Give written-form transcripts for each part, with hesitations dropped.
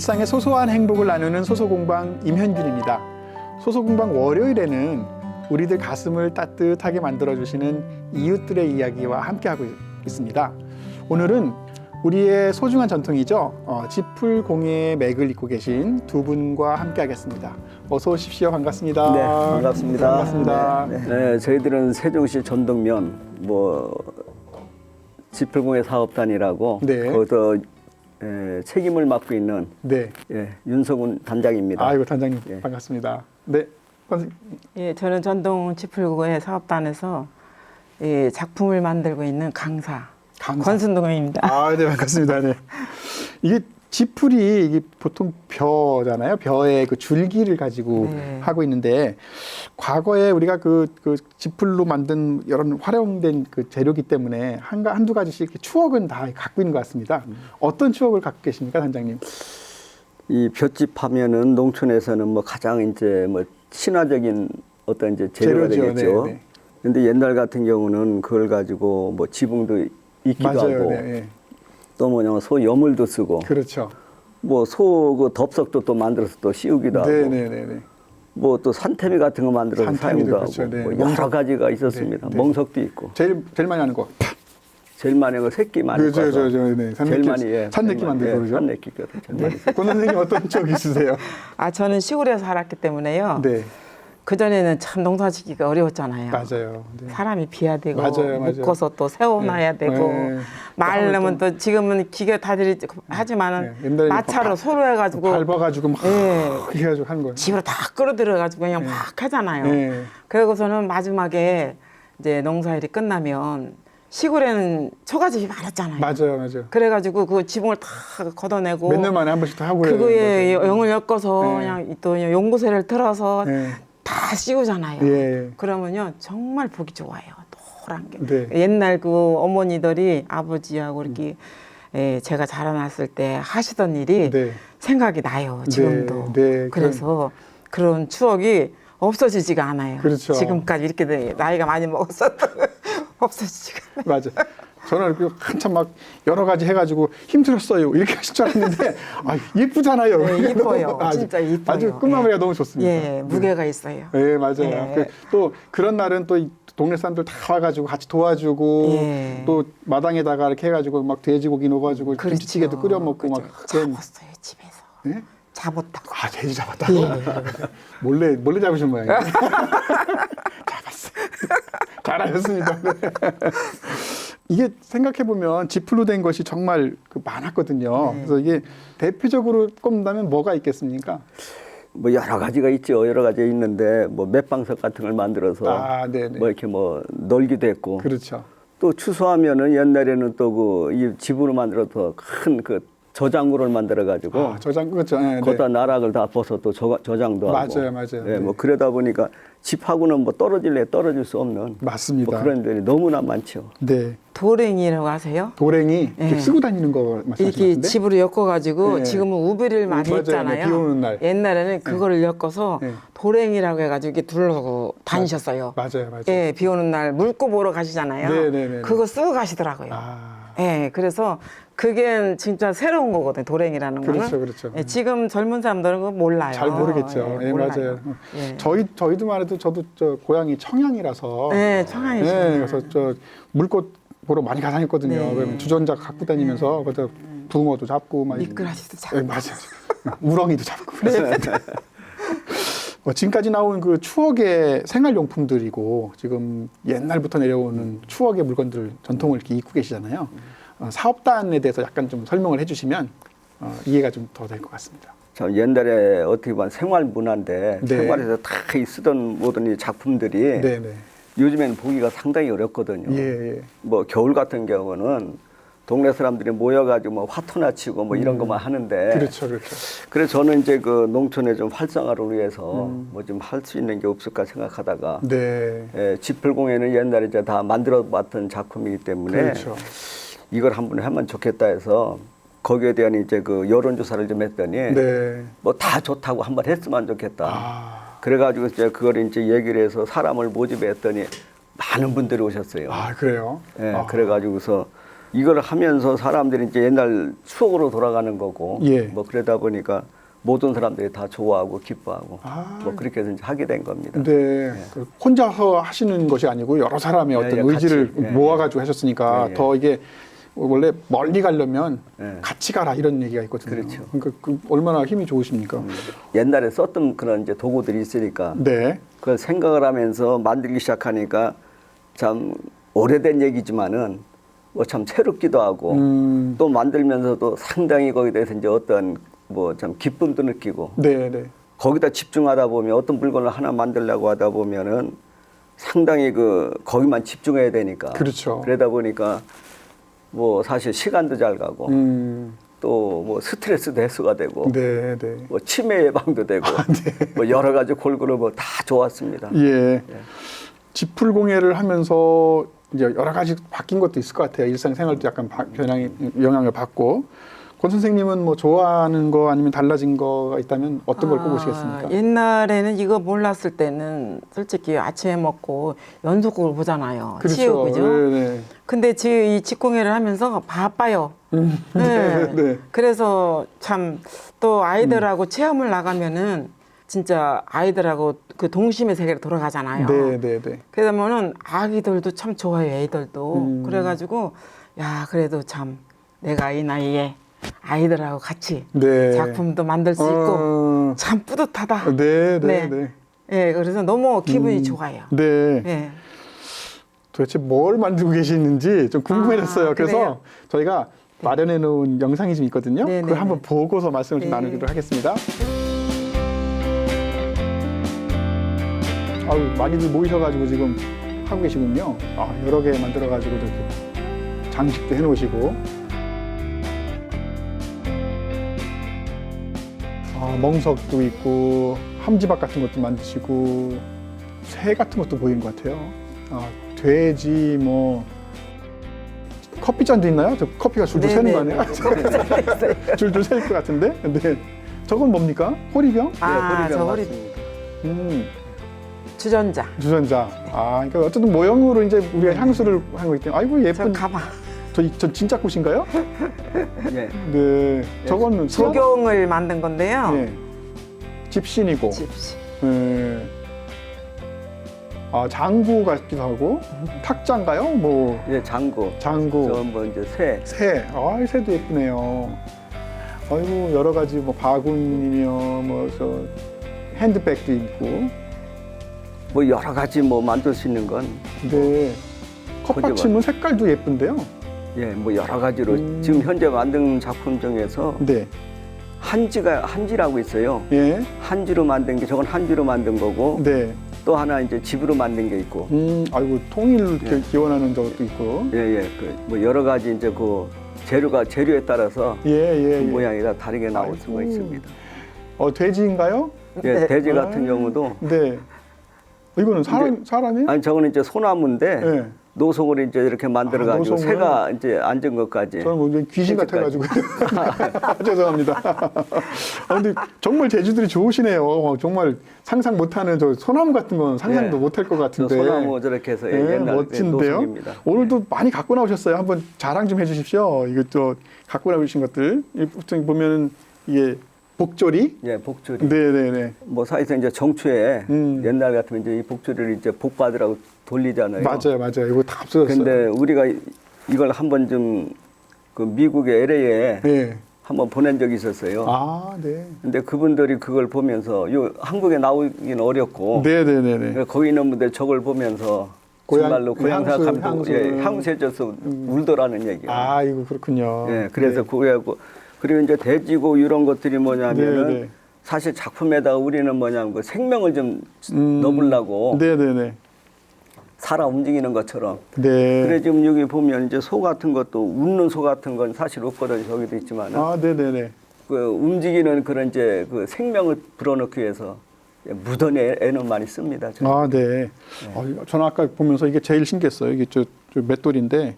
일상의 소소한 행복을 나누는 소소공방 임현균입니다. 소소공방 월요일에는 우리들 가슴을 따뜻하게 만들어주시는 이웃들의 이야기와 함께하고 있습니다. 오늘은 우리의 소중한 전통이죠. 지풀공예의 맥을 잇고 계신 두 분과 함께하겠습니다. 어서 오십시오. 반갑습니다. 네, 반갑습니다. 반갑습니다. 네, 저희들은 세종시 전동면 지풀공예 사업단이라고 네. 거기서 책임을 맡고 있는 네. 윤석훈 단장입니다. 아이고 단장님 예. 반갑습니다. 네. 선생님. 예, 저는 전동 지풀공예 사업단에서 작품을 만들고 있는 강사. 권순동입니다. 아, 네, 반갑습니다. 네. 이게 지풀이 이게 보통 벼잖아요. 벼의 그 줄기를 가지고 네. 하고 있는데 과거에 우리가 그 지풀로 만든 여러 활용된 그 재료기 때문에 한두 가지씩 이렇게 추억은 다 갖고 있는 것 같습니다. 어떤 추억을 갖고 계십니까, 단장님? 이 볏짚 하면은 농촌에서는 가장 이제 친화적인 어떤 이제 재료가 재료죠. 되겠죠. 네, 네. 근데 옛날 같은 경우는 그걸 가지고 지붕도 있기도 맞아요. 하고 네, 네. 또 소 여물도 쓰고 그렇죠. 소 그 덥석도 또 만들어서 또 씌우기도 하고 네, 네, 네, 네. 또 산태미 같은 거 만들어서 산태미도 사용도 그렇죠. 하고 네. 여러 가지가 있었습니다. 네, 네. 멍석도 있고 제일 많이 하는 거. 제일 많이 한 거 새끼 많이 그죠, 꺼서 네. 제일 많이 산내기 만들고 그러죠. 산내기거든. 네. 권 선생님 어떤 추억 있으세요? 저는 시골에서 살았기 때문에요. 네, 그전에는 참 농사짓기가 어려웠잖아요. 맞아요. 네. 사람이 비야 되고 맞아요. 묶어서 또 세워놔야 네. 되고 네. 말르면 또 지금은 기계 다들 하지만은 네. 옛날에는 마차로 소로 해가지고 밟아가지고 막 해가지고 하는 거예요. 집으로 다 끌어들여가지고 그냥 막 하잖아요. 네. 그러고서는 마지막에 이제 농사일이 끝나면 시골에는 초가집이 많았잖아요. 맞아요. 그래가지고 그 지붕을 다 걷어내고 몇 년 만에 한 번씩 다 하고 그거에 맞아요. 영을 엮어서 네. 그냥 또 용구새를 틀어서 네. 다 씌우잖아요. 예. 그러면요 정말 보기 좋아요. 노란 게. 네. 옛날 그 어머니들이 아버지하고 이렇게 제가 자라났을 때 하시던 일이 네. 생각이 나요. 지금도. 네. 그래서 그런 추억이 없어지지가 않아요. 그렇죠. 지금까지 이렇게 나이가 많이 먹었어도 없어지지가 않아요. 맞아. 저는 이렇게 한참 막 여러 가지 해가지고 힘들었어요. 이렇게 하실 줄 알았는데 예쁘잖아요. 네, 이뻐요. 아주, 진짜 이뻐요. 아주 끝마무리가 너무 좋습니다. 예, 무게가 있어요. 네, 맞아요. 예. 또 그런 날은 또 동네 사람들 다 와가지고 같이 도와주고 예. 또 마당에다가 이렇게 해가지고 막 돼지고기 넣어가지고 그렇죠. 김치찌개도 끓여 먹고 막 잡았어요 집에서. 예? 잡았다고. 돼지 잡았다고? 몰래 잡으신 모양이에요. 잡았어. 잘하셨습니다. 네. 이게 생각해보면 지풀로 된 것이 정말 많았거든요. 그래서 이게 대표적으로 꼽는다면 뭐가 있겠습니까? 여러 가지가 있죠. 여러 가지 있는데 맷방석 같은 걸 만들어서 네네. 이렇게 널기도 했고 그렇죠. 또 추수하면은 옛날에는 또 이 집으로 만들어서 큰 저장고를 만들어 가지고 저장 그렇죠. 네, 거기다 나락을 다 벗어 또 저장도 하고 맞아요. 예, 네. 그러다 보니까 집하고는 떨어질 수 없는 맞습니다. 그런 데이 너무나 많죠. 네. 도랭이라고 하세요? 도랭이 이렇게 네. 쓰고 다니는 거 말씀하시는 이렇게 건데? 집으로 엮어가지고 네. 지금은 우비를 많이 맞아요. 했잖아요. 네, 비 오는 날. 옛날에는 그거를 엮어서 네. 도랭이라고 해가지고 이렇게 둘러고 다니셨어요. 맞아요. 예, 비 오는 날 물고 보러 가시잖아요. 네. 그거 쓰고 가시더라고요. 예, 그래서 그게 진짜 새로운 거거든요. 도랭이라는 거는. 그렇죠. 예, 지금 젊은 사람들은 그거 몰라요. 잘 모르겠죠. 예, 예, 몰라요. 맞아요. 예. 저희도 말해도 저도 고향이 청양이라서. 네, 청양이시구나. 네, 그래서 물꽃 보러 많이 가 다녔거든요. 네. 그러면 주전자 갖고 다니면서 거기다 붕어도 잡고 막. 미꾸라지도 잡고. 네, 맞아요. 우렁이도 잡고. 지금까지 나온 그 추억의 생활용품들이고 지금 옛날부터 내려오는 추억의 물건들 전통을 이렇게 잊고 계시잖아요. 사업단에 대해서 약간 좀 설명을 해주시면 이해가 좀 더 될 것 같습니다. 참 옛날에 어떻게 보면 생활 문화인데 네. 생활에서 다 쓰던 모든 이 작품들이 네. 요즘에는 보기가 상당히 어렵거든요. 예. 겨울 같은 경우는 동네 사람들이 모여가지고 화투나 치고 이런 것만 하는데. 그렇죠. 그래서 저는 이제 농촌의 좀 활성화를 위해서 좀 할 수 있는 게 없을까 생각하다가. 네. 지풀공예는 옛날에 이제 다 만들어봤던 작품이기 때문에. 그렇죠. 이걸 한번 하면 좋겠다 해서 거기에 대한 이제 여론조사를 좀 했더니. 네. 다 좋다고 한번 했으면 좋겠다. 아. 그래가지고 이제 그걸 이제 얘기를 해서 사람을 모집했더니 많은 분들이 오셨어요. 아, 그래요? 예, 그래가지고서 이걸 하면서 사람들이 이제 옛날 추억으로 돌아가는 거고 예. 뭐 그러다 보니까 모든 사람들이 다 좋아하고 기뻐하고 아. 뭐 그렇게 해서 이제 하게 된 겁니다. 네. 그 혼자서 하시는 것이 아니고 여러 사람의 예, 어떤 예, 의지를 같이, 예, 모아가지고 하셨으니까 예, 예. 더 이게 원래 멀리 가려면 예. 같이 가라 이런 얘기가 있거든요. 그렇죠. 그러니까 얼마나 힘이 좋으십니까? 옛날에 썼던 그런 이제 도구들이 있으니까 네. 그걸 생각을 하면서 만들기 시작하니까 참 오래된 얘기지만은 뭐 참 새롭기도 하고 또 만들면서도 상당히 거기에 대해서 이제 어떤 뭐 참 기쁨도 느끼고 네, 네. 거기다 집중하다 보면 어떤 물건을 하나 만들려고 하다 보면은 상당히 그 거기만 집중해야 되니까 그렇죠. 그러다 보니까 뭐 사실 시간도 잘 가고 또 뭐 스트레스도 해소가 되고 네, 네. 뭐 치매 예방도 되고 뭐 여러 가지 골고루 뭐 다 좋았습니다. 예. 지풀공예를 하면서 이제 여러 가지 바뀐 것도 있을 것 같아요. 일상생활도 약간 변화의 영향을 받고. 권 선생님은 뭐 좋아하는 거 아니면 달라진 거가 있다면 어떤 걸 꼽으시겠습니까? 옛날에는 이거 몰랐을 때는 솔직히 아침에 먹고 연속극을 보잖아요. 그렇죠. 치유, 그죠? 네, 네. 근데 이 직공예를 하면서 바빠요. 네. 네. 그래서 참 또 아이들하고 체험을 나가면은 진짜 아이들하고 그 동심의 세계로 돌아가잖아요. 네, 네, 네. 그러면은 아기들도 참 좋아해요, 애들도. 그래가지고 야 그래도 참 내가 이 나이에 아이들하고 같이 네. 작품도 만들 수 있고 참 뿌듯하다. 네, 네, 네. 네. 예, 그래서 너무 기분이 좋아요. 네. 예. 도대체 뭘 만들고 계시는지 좀 궁금해졌어요. 아, 그래서 그래요? 저희가 마련해 놓은 영상이 좀 있거든요. 네, 그걸 네, 한번 네. 보고서 말씀을 좀 네. 나누도록 하겠습니다. 아유, 많이들 모이셔가지고 지금 하고 계시군요. 아, 여러 개 만들어가지고 이렇게 장식도 해놓으시고. 아, 멍석도 있고 함지박 같은 것도 만드시고 새 같은 것도 보이는 것 같아요. 아, 돼지 뭐 커피잔도 있나요? 저 커피가 줄줄 새는 거 아니에요? 줄줄 셀 것 같은데. 네. 저건 뭡니까? 호리병? 아, 네, 저 허리병 허리 맞습니다. 주전자. 주전자. 아, 그러니까 어쨌든 모형으로 이제 우리가 향수를 하고 있대요. 아이고 저 예쁜. 가방. 저 진짜 꽃인가요? 예. 네. 저거는 조경을 만든 건데요. 네. 집신이고. 집시. 네. 아, 장구 같기도 하고 탁자인가요? 뭐 예, 장구. 장구. 저뭐 이제 새. 새. 아, 새도 예쁘네요. 아이고 여러 가지 뭐 바구니며 뭐 저 핸드백도 있고. 뭐 여러 가지 뭐 만들 수 있는 건 네. 컵받침은 색깔도 예쁜데요. 예, 뭐 여러 가지로 지금 현재 만든 작품 중에서 네. 한지라고 있어요. 예. 한지로 만든 게 저건 한지로 만든 거고 네. 또 하나 이제 집으로 만든 게 있고 아이고 통일 기원하는 적도 있고. 예예 그 뭐 여러 가지 이제 그 재료에 따라서 예. 모양이 다 다르게 나올 수가 아이고. 있습니다. 돼지인가요? 예, 네. 돼지 같은 경우도 네. 이거는 사람이에요? 아니 저거는 이제 소나무인데 네. 노송을 이제 이렇게 만들어 가지고 노송을? 새가 이제 앉은 것까지. 저는 뭐 귀신 돼지까지. 같아가지고 죄송합니다. 근데 정말 재주들이 좋으시네요. 정말 상상 못하는 저 소나무 같은 건 상상도 예. 못할 것 저 같은데. 소나무 저렇게 해서 네, 옛날 멋진데요. 노송입니다. 오늘도 많이 갖고 나오셨어요. 한번 자랑 좀 해주십시오. 이거 저 갖고 나오신 것들. 보통 보면은 이게 복조리. 예, 복조리. 네네네. 뭐 사실상 이제 정초에 옛날 같으면 이제 이 복조리를 이제 복 받으라고 돌리잖아요. 맞아요. 이거 다 없어졌어요. 근데 우리가 이걸 한번 좀 그 미국의 LA에 네. 한번 보낸 적이 있었어요. 아, 네. 근데 그분들이 그걸 보면서 요 한국에 나오긴 어렵고 네네네네. 그러니까 거기 있는 분들 저걸 보면서 고향- 정말로 고향 향수, 생각하면 향수. 예, 향수해져서 울더라는 얘기예요. 아, 이거 그렇군요. 예, 그래서 네. 그거하고 그리고 이제 돼지고 이런 것들이 뭐냐면은 네, 네. 사실 작품에다가 우리는 뭐냐면 그 생명을 좀 넣으려고 네네네. 살아 움직이는 것처럼. 네. 그래 지금 여기 보면 이제 소 같은 것도 웃는 소 같은 건 사실 없거든요. 저기도 있지만 아, 네네네. 그 움직이는 그런 이제 그 생명을 불어넣기 위해서 묻어내 애는 많이 씁니다. 저는. 아, 네. 저는 아까 보면서 이게 제일 신기했어요. 이게 저 맷돌인데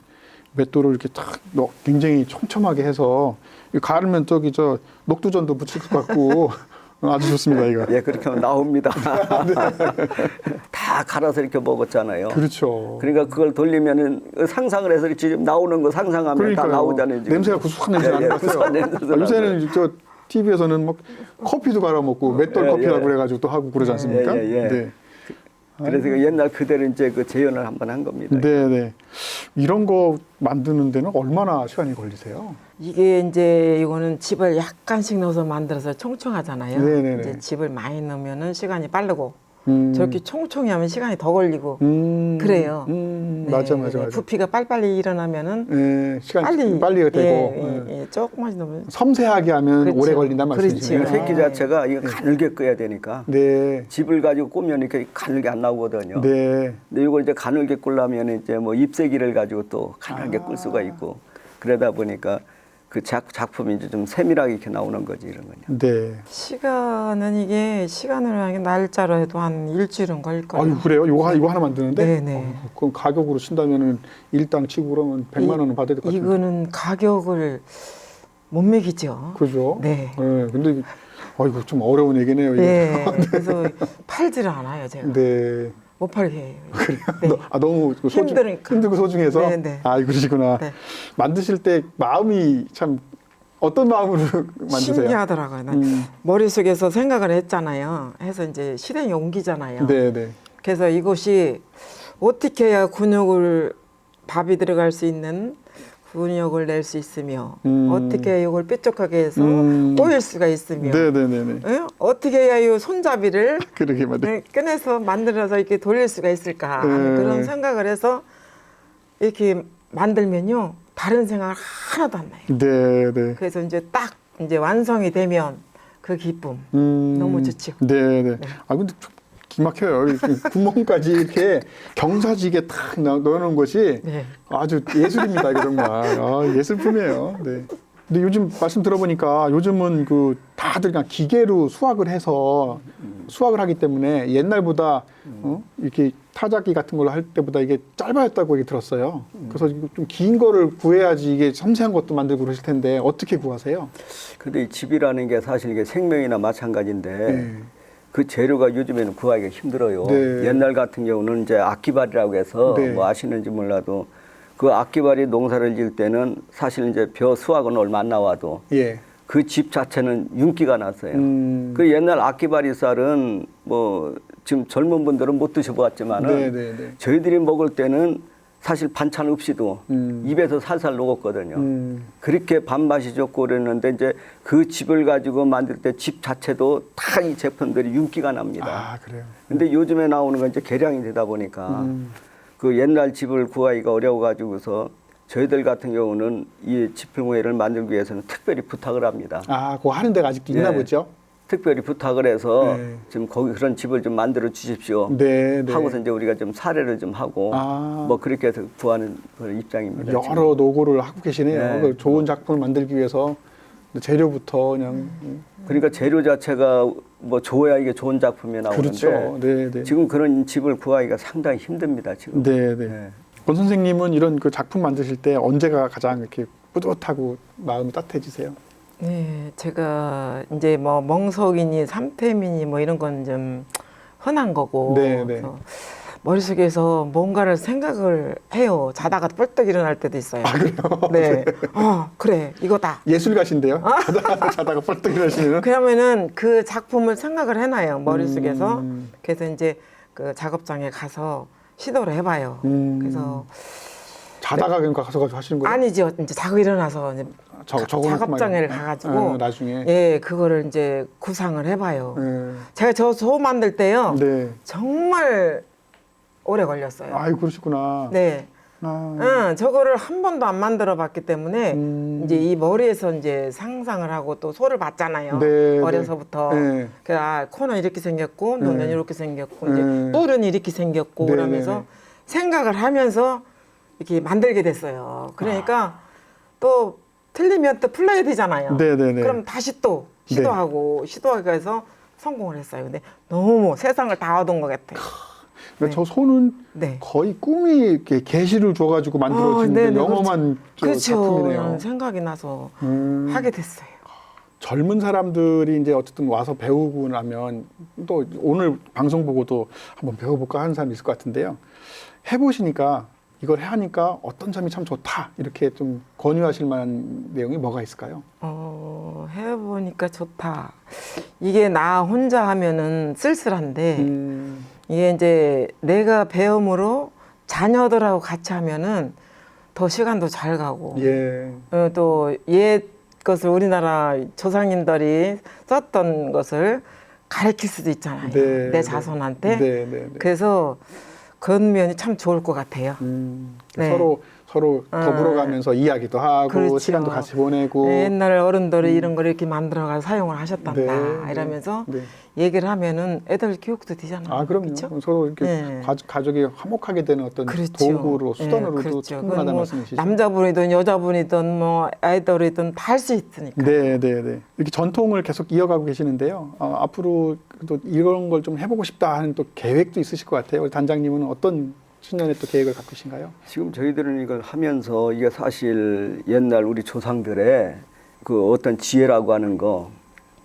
맷돌을 이렇게 탁 굉장히 촘촘하게 해서 이거 가르면 저기 저 녹두전도 붙일 것 같고 아주 좋습니다, 이거. 예, 그렇게 하면 나옵니다. 다 다 갈아서 이렇게 먹었잖아요. 그렇죠. 그러니까 그걸 돌리면은 상상을 해서 지금 나오는 거 상상하면 그러니까요. 다 나오잖아요. 지금. 냄새가 구수한 냄새 나는 것 같아요. 구수한 냄새도 요새는 저 TV에서는 막 커피도 갈아 먹고 맷돌 예, 커피라고 예. 그래가지고 또 하고 그러지 않습니까? 예, 예, 예. 네. 그래서 그 옛날 그대로 이제 그 재현을 한번 한 겁니다. 네, 네. 이런 거 만드는 데는 얼마나 시간이 걸리세요? 이게 이제 이거는 즙을 약간씩 넣어서 만들어서 총총하잖아요. 네네네. 이제 즙을 많이 넣으면은 시간이 빠르고 음. 저렇게 총총히 하면 시간이 더 걸리고 그래요. 네, 맞아. 부피가 빨리빨리 일어나면은 네, 시간 빨리 빨리 되고 예, 조금만 넣으면 섬세하게 하면 그렇죠. 오래 걸린단 말씀이시네요. 그렇죠. 새끼 자체가 이거 가늘게 끄야 되니까 네, 즙을 가지고 꾸면 이렇게 가늘게 안 나오거든요. 네. 근데 이걸 이제 가늘게 꿀려면 이제 뭐 잎새기를 가지고 또 가늘게 꿀 수가 있고 그러다 보니까 그 작품이 이제 좀 세밀하게 이렇게 나오는 거지 이런 거냐. 네. 시간은 이게 시간으로 하게 날짜로 해도 한 일주일은 걸릴 거예요. 아유 그래요? 이거 하나 만드는데? 네네. 그럼 가격으로 친다면은 일당 치고 그러면 100만 원은 받아야 될 것 같은데. 이거는 가격을 못 매기죠. 그죠? 네. 근데 이거 좀 어려운 얘기네요. 이거. 네. 그래서 팔지를 않아요, 제가. 네. 못 팔게 해요. 그래요? 네. 너무 힘드니까. 힘들고 소중해서. 네, 네. 그러시구나. 네. 만드실 때 마음이 참 어떤 마음으로 만드세요? 신기하더라고요. 난 음. 머릿속에서 생각을 했잖아요. 해서 이제 실행에 옮기잖아요. 네. 그래서 이것이 어떻게 해야 근육을 밥이 들어갈 수 있는 근육을 낼 수 있으며 어떻게 이걸 뾰족하게 해서 꼬일 수가 있으며 네네네. 응? 어떻게 해야 이 손잡이를 그러게 말이에요. 꺼내서 만들어서 이렇게 돌릴 수가 있을까 하는 그런 생각을 해서 이렇게 만들면요 다른 생각을 하나도 안 나요. 네네. 그래서 이제 딱 이제 완성이 되면 그 기쁨 너무 좋죠. 네네. 근데 좀 기막혀요. 이렇게 구멍까지 이렇게 경사지게 탁 넣어놓은 것이 네. 아주 예술입니다. 이거 정말. 예술품이에요. 네. 근데 요즘 말씀 들어보니까 요즘은 그 다들 그냥 기계로 수확을 해서 수확을 하기 때문에 옛날보다 이렇게 타작기 같은 걸로 할 때보다 이게 짧아졌다고 얘기 들었어요. 그래서 좀 긴 거를 구해야지 이게 섬세한 것도 만들고 그러실 텐데 어떻게 구하세요? 근데 이 즙이라는 게 사실 이게 생명이나 마찬가지인데 네. 그 재료가 요즘에는 구하기가 힘들어요. 네. 옛날 같은 경우는 이제 악기발이라고 해서 네. 뭐 아시는지 몰라도 그 악기발이 농사를 지을 때는 사실 이제 벼 수확은 얼마 안 나와도 예. 그 집 자체는 윤기가 났어요. 그 옛날 악기발이 쌀은 뭐 지금 젊은 분들은 못 드셔보았지만은 네네네. 저희들이 먹을 때는 사실 반찬 없이도 입에서 살살 녹았거든요. 그렇게 밥맛이 좋고 그랬는데 이제 그 즙을 가지고 만들 때 즙 자체도 다 이 제품들이 윤기가 납니다. 그래요. 근데 요즘에 나오는 건 이제 개량이 되다 보니까 그 옛날 즙을 구하기가 어려워가지고서 저희들 같은 경우는 이 지필모예를 만들기 위해서는 특별히 부탁을 합니다. 그거 하는 데가 아직도 있나 네. 보죠? 특별히 부탁을 해서 네. 지금 거기 그런 집을 좀 만들어 주십시오. 네. 하고서 이제 우리가 좀 사례를 좀 하고 뭐 그렇게 해서 구하는 그런 입장입니다. 여러 지금. 노고를 하고 계시네요. 네. 그 좋은 작품을 만들기 위해서 재료부터 그냥 그러니까 재료 자체가 뭐 좋아야 이게 좋은 작품이 나오는데 그렇죠. 네. 지금 그런 집을 구하기가 상당히 힘듭니다. 지금. 네. 네. 권 선생님은 이런 그 작품 만드실 때 언제가 가장 이렇게 뿌듯하고 마음이 따뜻해지세요? 네, 제가 이제 뭐 멍석이니 삼태미니 뭐 이런 건 좀 흔한 거고 네. 그래서 머릿속에서 뭔가를 생각을 해요. 자다가 뻘떡 일어날 때도 있어요. 그래요? 네. 그래. 이거다. 예술가신데요? 자다가 뻘떡 일어나시면 그러면은 그 작품을 생각을 해놔요. 머릿속에서. 그래서 이제 그 작업장에 가서 시도를 해봐요. 그래서 자다가 그냥 가서 하시는 거예요? 아니죠. 이제 자고 일어나서 이제 작업장에 가가지고 나중에 예, 그거를 이제 구상을 해봐요. 네. 제가 저 소 만들 때요. 네. 정말 오래 걸렸어요. 그러시구나. 네. 저거를 한 번도 안 만들어 봤기 때문에 이제 이 머리에서 이제 상상을 하고 또 소를 봤잖아요. 네, 어려서부터. 네. 코는 이렇게 생겼고 눈은 이렇게 생겼고 네. 이제 뿔은 이렇게 생겼고 네, 그러면서 네. 생각을 하면서 이렇게 만들게 됐어요. 그러니까 또 틀리면 또 풀려야 되잖아요. 네네네. 그럼 다시 또 시도하고 시도하기 위해서 성공을 했어요. 근데 너무 세상을 다 얻은 것 같아요. 그러니까 저 소는 네. 거의 꿈이 이렇게 계시를 줘가지고 만들어진 네네, 영험한 저 그렇죠. 작품이네요. 생각이 나서 음. 하게 됐어요. 젊은 사람들이 이제 어쨌든 와서 배우고 나면 또 오늘 방송 보고도 한번 배워볼까 하는 사람이 있을 것 같은데요. 해보시니까 이걸 하니까 어떤 점이 참 좋다 이렇게 좀 권유하실 만한 내용이 뭐가 있을까요? 해보니까 좋다. 이게 나 혼자 하면은 쓸쓸한데 이게 이제 내가 배움으로 자녀들하고 같이 하면은 더 시간도 잘 가고 예. 또 옛 것을 우리나라 조상님들이 썼던 것을 가르칠 수도 있잖아요. 네, 내 네. 자손한테. 네, 네, 네. 그래서 그런 면이 참 좋을 것 같아요. 네. 서로 더불어가면서 이야기도 하고 그렇죠. 시간도 같이 보내고 옛날 어른들이 이런 걸 이렇게 만들어가서 사용을 하셨단다 네, 이러면서 네. 얘기를 하면은 애들 교육도 되잖아요. 아 그럼요. 그쵸? 서로 이렇게 네. 가족이 화목하게 되는 어떤 그렇죠. 도구로 수단으로도 그렇죠. 충분하다는 그건 뭐 말씀이시죠. 남자분이든 여자분이든 뭐 아이들이든 다 할 수 있으니까. 네, 네, 네. 이렇게 전통을 계속 이어가고 계시는데요. 앞으로 또 이런 걸 좀 해보고 싶다 하는 또 계획도 있으실 것 같아요. 우리 단장님은 어떤 신년에 또 계획을 갖고 계신가요? 지금 저희들은 이걸 하면서 이게 사실 옛날 우리 조상들의 그 어떤 지혜라고 하는 거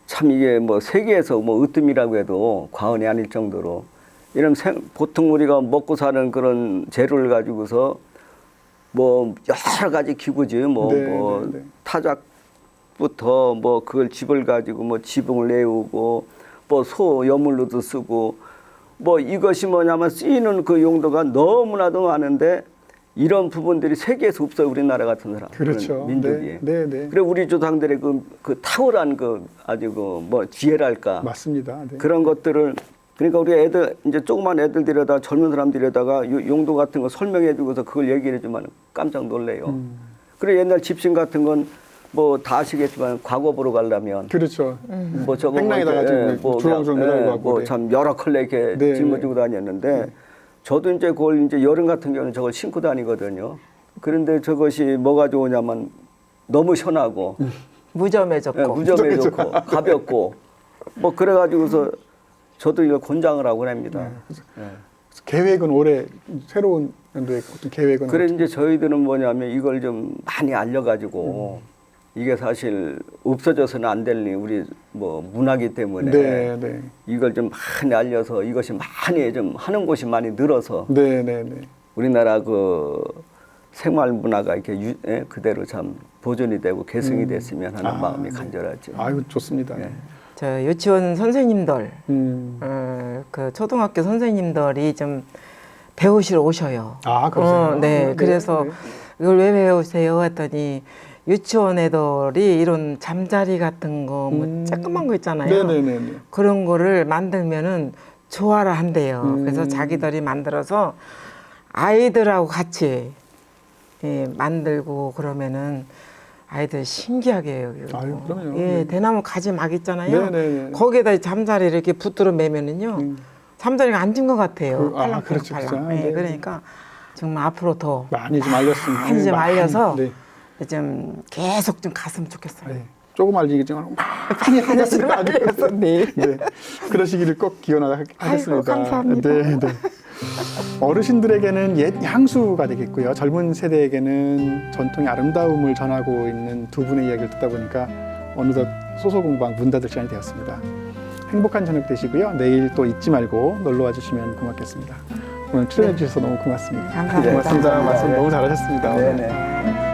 참 이게 뭐 세계에서 뭐 으뜸이라고 해도 과언이 아닐 정도로 이런 보통 우리가 먹고 사는 그런 재료를 가지고서 뭐 여러 가지 기구지 뭐 네, 네, 네. 타작부터 뭐 그걸 집을 가지고 뭐 지붕을 내우고 뭐 소 여물로도 쓰고 뭐 이것이 뭐냐면 쓰이는 그 용도가 너무나도 많은데 이런 부분들이 세계에서 없어요. 우리나라 같은 사람. 그렇죠. 그런 민족이. 네, 네, 네. 그래 우리 조상들의 그 탁월한 그 아주 그 뭐 지혜랄까 맞습니다. 네. 그런 것들을 그러니까 우리 애들 이제 조그만 애들들에다 젊은 사람들에다가 용도 같은 거 설명해주고서 그걸 얘기해주면 깜짝 놀래요. 그래 옛날 집신 같은 건 뭐 다 아시겠지만 과거 보러 가려면 그렇죠. 뭐 저거 행랑에다가 지금 주렁주렁 매달고 하고 네. 뭐참 여러 컬레 이렇게 네. 짊어지고 다녔는데 저도 이제 그걸 이제 여름 같은 경우는 저걸 신고 다니거든요. 그런데 저것이 뭐가 좋으냐면 너무 시원하고 무점해졌고. 예, 무점해 좋고 가볍고 뭐 그래가지고서 저도 이걸 권장을 하고 합니다. 예. 계획은 올해 새로운 연도에 어떤 계획은 그래 이제 저희들은 뭐냐면 이걸 좀 많이 알려가지고 이게 사실 없어져서는 안 될 일 우리 뭐 문화기 때문에 네, 네. 이걸 좀 많이 알려서 이것이 많이 좀 하는 곳이 많이 늘어서 네, 네, 네. 우리나라 그 생활 문화가 이렇게 그대로 참 보존이 되고 계승이 됐으면 하는 마음이 간절하죠. 아유 좋습니다. 예. 저 유치원 선생님들, 음. 그 초등학교 선생님들이 좀 배우시러 오셔요. 아 그러세요? 네, 그래서 네. 이걸 왜 배우세요? 했더니 유치원 애들이 이런 잠자리 같은 거, 뭐 조그만 거 있잖아요. 네네네. 그런 거를 만들면은 좋아라 한대요. 그래서 자기들이 만들어서 아이들하고 같이 만들고 그러면은 아이들 신기하게 해요. 이거. 아유, 그럼요. 예, 네. 대나무 가지 막 있잖아요. 네네네. 거기에다 잠자리 이렇게 붙들어 매면은요. 잠자리가 앉은 것 같아요. 아, 그렇죠, 그렇죠. 팔랑팔랑. 네. 그러니까 정말 앞으로 더 많이 좀 알렸으면 많이 좀 알려서 네. 좀 계속 좀 갔으면 좋겠어요. 네. 조금 알리겠지만 많이 하셨으면 안 되겠어. 네. 네. 그러시기를 꼭 기원하겠습니다. 아이고, 감사합니다. 네, 네. 어르신들에게는 옛 향수가 되겠고요. 젊은 세대에게는 전통의 아름다움을 전하고 있는 두 분의 이야기를 듣다 보니까 어느덧 소소공방 문 닫을 시간이 되었습니다. 행복한 저녁 되시고요. 내일 또 잊지 말고 놀러와 주시면 고맙겠습니다. 오늘 출연해 주셔서 너무 고맙습니다. 감사합니다. 고맙습니다. 말씀 너무 잘하셨습니다. 네네.